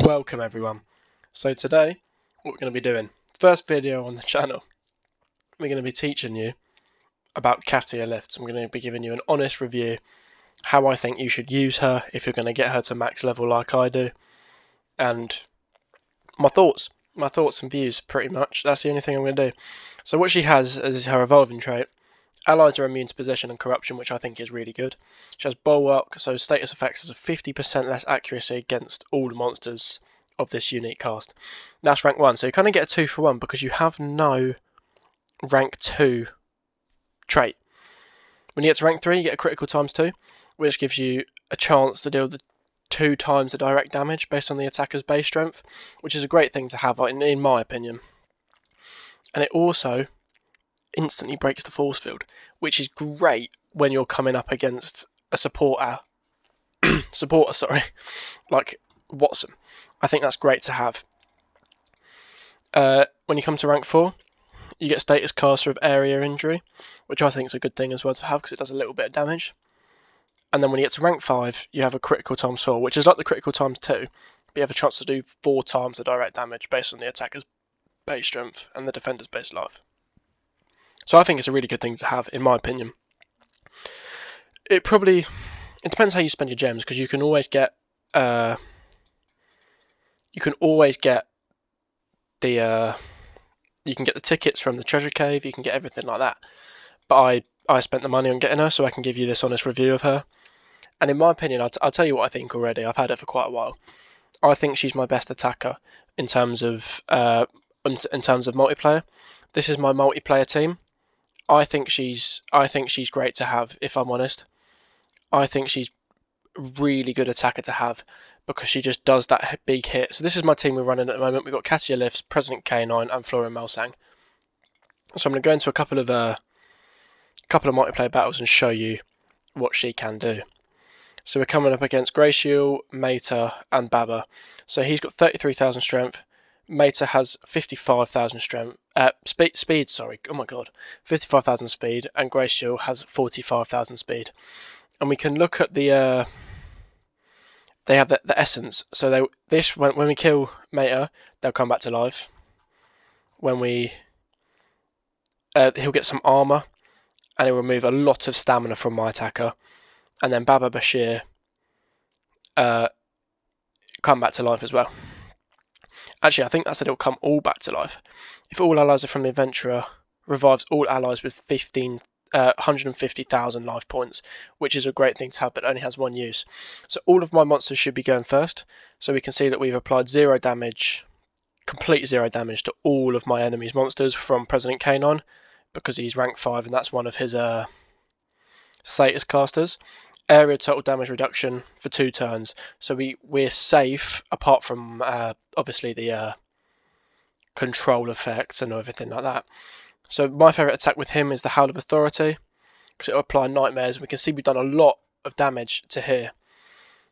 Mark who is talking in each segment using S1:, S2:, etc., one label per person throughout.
S1: Welcome everyone. So today what we're going to be doing, first video on the channel, we're going to be teaching you about Katia Lifts. I'm going to be giving you an honest review, how I think you should use her if you're going to get her to max level like I do, and my thoughts and views pretty much. That's the only thing I'm going to do. So what she has is her evolving trait. Allies are immune to possession and corruption, which I think is really good. She has bulwark, so status effects has a 50% less accuracy against all the monsters of this unique cast. That's rank 1, so you kind of get a 2-for-1 because you have no rank 2 trait. When you get to rank 3, you get a critical ×2, which gives you a chance to deal the 2 times the direct damage based on the attacker's base strength, which is a great thing to have in my opinion. And it also instantly breaks the force field, which is great when you're coming up against a supporter, like Watson. I think that's great to have. When you come to rank 4, you get status caster of area injury, which I think is a good thing as well to have because it does a little bit of damage. And then when you get to rank 5, you have a critical ×4, which is like the critical ×2, but you have a chance to do 4 times the direct damage based on the attacker's base strength and the defender's base life. So I think it's a really good thing to have, in my opinion. It depends how you spend your gems, because you can always get the tickets from the treasure cave. You can get everything like that. But I spent the money on getting her, so I can give you this honest review of her. And in my opinion, I'll tell you what I think already. I've had her for quite a while. I think she's my best attacker in terms of multiplayer. This is my multiplayer team. I think she's great to have, if I'm honest. I think she's a really good attacker to have because she just does that big hit. So this is my team we're running at the moment. We've got Katia Lifts, President K9 and Flora Melsang. So I'm going to go into a couple of multiplayer battles and show you what she can do. So we're coming up against Graciel, Mater and Baba. So he's got 33,000 strength. Mater has 55,000 strength, speed, sorry, oh my god, 55,000 speed, and Graciel has 45,000 speed. And we can look at they have the essence. So when we kill Mater, they'll come back to life. When he'll get some armor, and he'll remove a lot of stamina from my attacker. And then Baba Bashir come back to life as well. Actually, I think that said it'll come all back to life. If all allies are from the adventurer, revives all allies with 150,000 life points, which is a great thing to have, but only has one use. So all of my monsters should be going first. So we can see that we've applied 0 damage, complete 0 damage to all of my enemy's monsters from President K9, because he's rank 5 and that's one of his status casters. Area total damage reduction for 2 turns, so we're safe apart from obviously the control effects and everything like that. So my favourite attack with him is the Howl of Authority, because it'll apply nightmares. We can see we've done a lot of damage to here.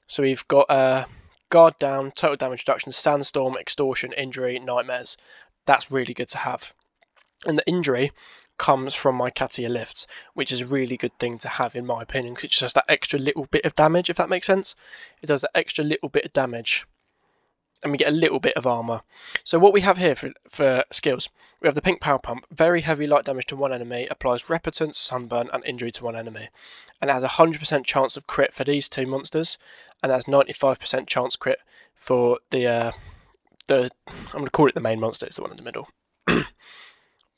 S1: So we've got guard down, total damage reduction, sandstorm, extortion, injury, nightmares. That's really good to have. And the injury comes from my Katia Lifts, which is a really good thing to have in my opinion, because it just does that extra little bit of damage, if that makes sense. It does that extra little bit of damage, and we get a little bit of armor. So what we have here for skills, we have the pink power pump, very heavy light damage to one enemy, applies repetence, sunburn and injury to one enemy, and it has a 100% chance of crit for these 2 monsters, and has 95% chance crit for the I'm going to call it the main monster, it's the one in the middle.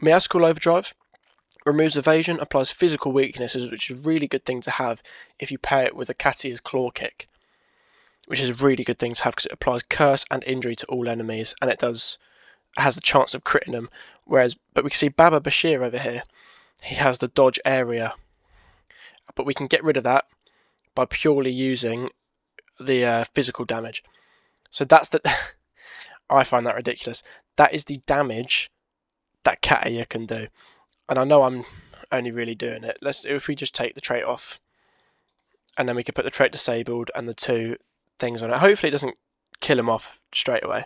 S1: Miascal Overdrive removes evasion, applies physical weaknesses, which is a really good thing to have if you pair it with a Katia's Claw Kick, which is a really good thing to have because it applies curse and injury to all enemies, and it has a chance of critting them. But we can see Baba Bashir over here, he has the dodge area, but we can get rid of that by purely using the physical damage. So that's I find that ridiculous. That is the damage that Katia can do. And I know I'm only really doing it. If we just take the trait off, and then we can put the trait disabled and the 2 things on it. Hopefully it doesn't kill him off straight away.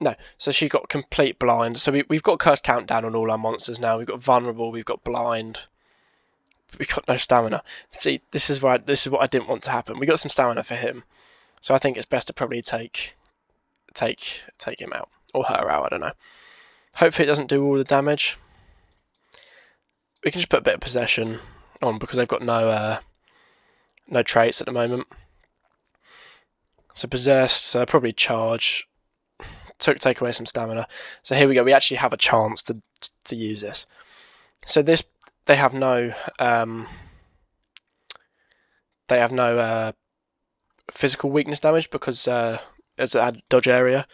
S1: No, so she got complete blind. So we've got curse countdown on all our monsters now. We've got vulnerable, we've got blind, we've got no stamina. See, this is what I didn't want to happen. We got some stamina for him, so I think it's best to probably take take him out, or her out, I don't know. Hopefully it doesn't do all the damage. We can just put a bit of possession on because they've got no traits at the moment. So possessed, so probably charge, take away some stamina. So here we go, we actually have a chance to use this. So this, they have no physical weakness damage because it's a dodge area.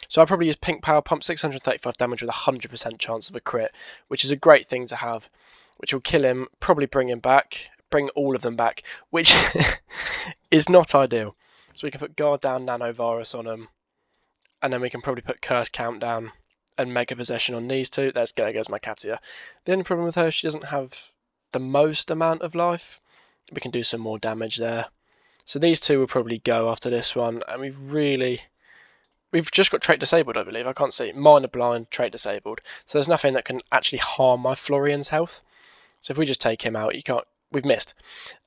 S1: So I'll probably use Pink Power Pump, 635 damage with 100% chance of a crit, which is a great thing to have, which will kill him, probably bring him back, bring all of them back, which is not ideal. So we can put Guard Down, Nanovirus on him, and then we can probably put Curse Countdown and Mega Possession on these two. There goes my Katia. The only problem with her, she doesn't have the most amount of life. We can do some more damage there. So these two will probably go after this one, and we've just got trait disabled, I believe. I can't see. Minor blind, trait disabled. So there's nothing that can actually harm my Florian's health. So if we just take him out, we've missed.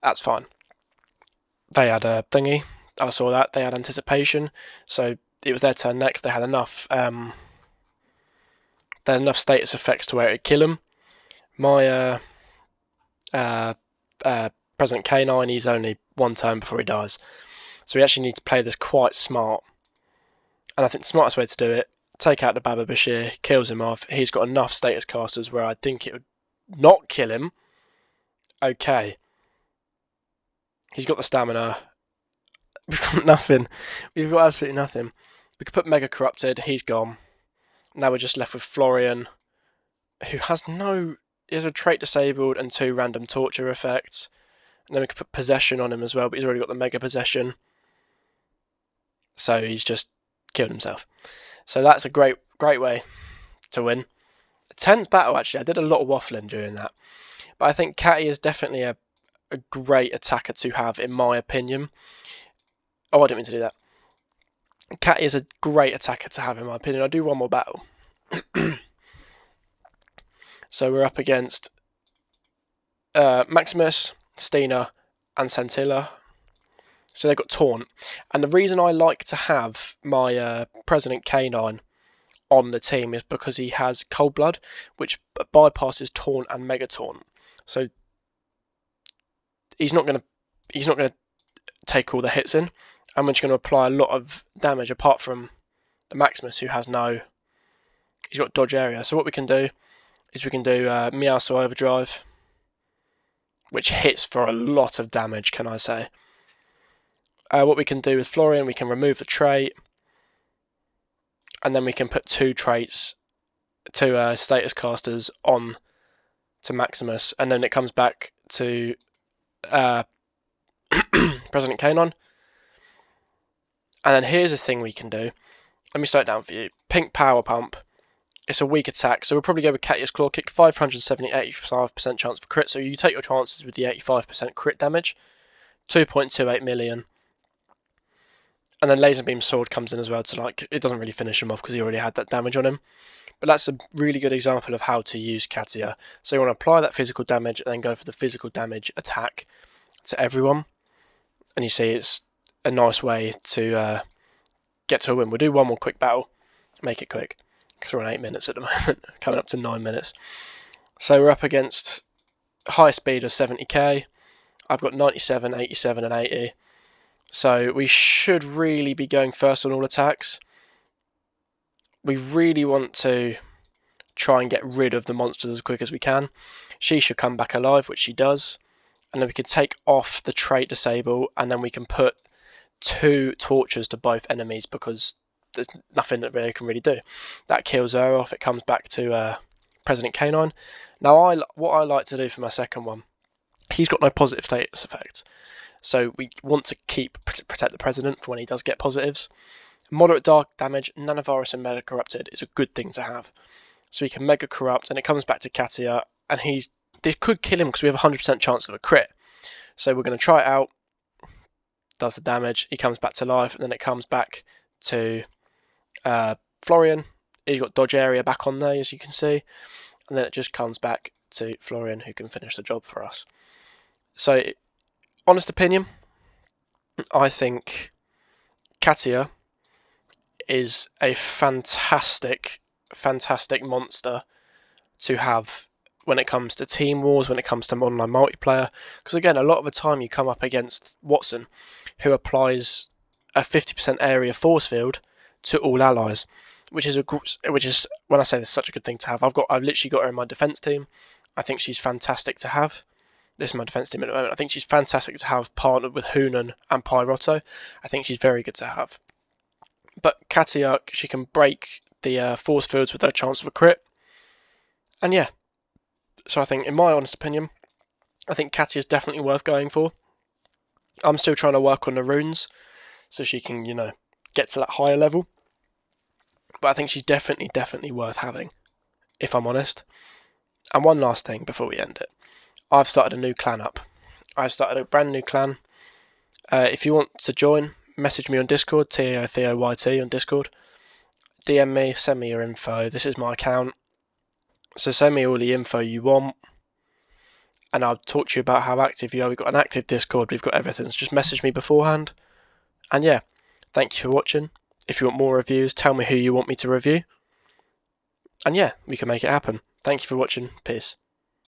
S1: That's fine. They had a thingy. I saw that. They had anticipation. So it was their turn next. They had enough status effects to where it would kill him. My President K9, he's only one turn before he dies. So we actually need to play this quite smart. And I think the smartest way to do it, take out the Baba Bashir, kills him off. He's got enough status casters where I think it would not kill him. Okay. He's got the stamina. We've got nothing. We've got absolutely nothing. We could put Mega Corrupted. He's gone. Now we're just left with Florian, who has a trait disabled and 2 random torture effects. And then we could put Possession on him as well, but he's already got the Mega Possession. So he's just killed himself. So that's a great way to win. A tense battle, actually. I did a lot of waffling during that. But I think Katia is definitely a great attacker to have, in my opinion. Oh, I didn't mean to do that. Katia is a great attacker to have, in my opinion. I'll do one more battle. So we're up against Maximus, Stina, and Centilla. So they've got Taunt. And the reason I like to have my President K9 on the team is because he has Cold Blood, which bypasses Taunt and Mega Taunt. So he's not going to take all the hits in, and we're just going to apply a lot of damage apart from the Maximus, who has he's got dodge area. So what we can do is we can do Meowscles Overdrive, which hits for a lot of damage, can I say. What we can do with Florian, we can remove the trait, and then we can put 2 status casters on to Maximus, and then it comes back to President K9. And then here's a thing we can do. Let me slow it down for you. Pink Power Pump. It's a weak attack, so we'll probably go with Katia's Claw Kick. 570, 85% chance for crit. So you take your chances with the 85% crit damage. 2.28 million. And then Laser Beam Sword comes in as well to, it doesn't really finish him off because he already had that damage on him. But that's a really good example of how to use Katia. So you want to apply that physical damage and then go for the physical damage attack to everyone. And you see it's a nice way to get to a win. We'll do one more quick battle. Make it quick, because we're on 8 minutes at the moment, coming up to 9 minutes. So we're up against high speed of 70k. I've got 97, 87 and 80. So we should really be going first on all attacks. We really want to try and get rid of the monsters as quick as we can. She should come back alive, which she does. And then we can take off the trait disable, and then we can put 2 tortures to both enemies because there's nothing that they can really do. That kills her off. It comes back to President K9. Now, what I like to do for my second one, he's got no positive status effects. So we want to protect the President for when he does get positives. Moderate dark damage, Nanovirus and Mega Corrupted is a good thing to have. So we can Mega Corrupt, and it comes back to Katia, and this could kill him because we have a 100% chance of a crit. So we're going to try it out. Does the damage, he comes back to life, and then it comes back to Florian. He's got dodge area back on there, as you can see, and then it just comes back to Florian, who can finish the job for us. So, honest opinion, I think Katia is a fantastic monster to have when it comes to team wars, when it comes to online multiplayer. Because again, a lot of the time you come up against Watson, who applies a 50% area force field to all allies, which is when I say this, such a good thing to have. I've literally got her in my defense team. I think she's fantastic to have. This is my defense team at the moment. I think she's fantastic to have partnered with Hunan and Pyrotto. I think she's very good to have. But Katia, she can break the force fields with her chance of a crit. And yeah, so I think, in my honest opinion, I think Katia is definitely worth going for. I'm still trying to work on the runes so she can, get to that higher level. But I think she's definitely worth having, if I'm honest. And one last thing before we end it. I've started a new clan up. I've started a brand new clan. If you want to join, message me on Discord, TAOTHEOYT on Discord. DM me, send me your info. This is my account. So send me all the info you want. And I'll talk to you about how active you are. We've got an active Discord. We've got everything. So just message me beforehand. And yeah, thank you for watching. If you want more reviews, tell me who you want me to review. And yeah, we can make it happen. Thank you for watching. Peace.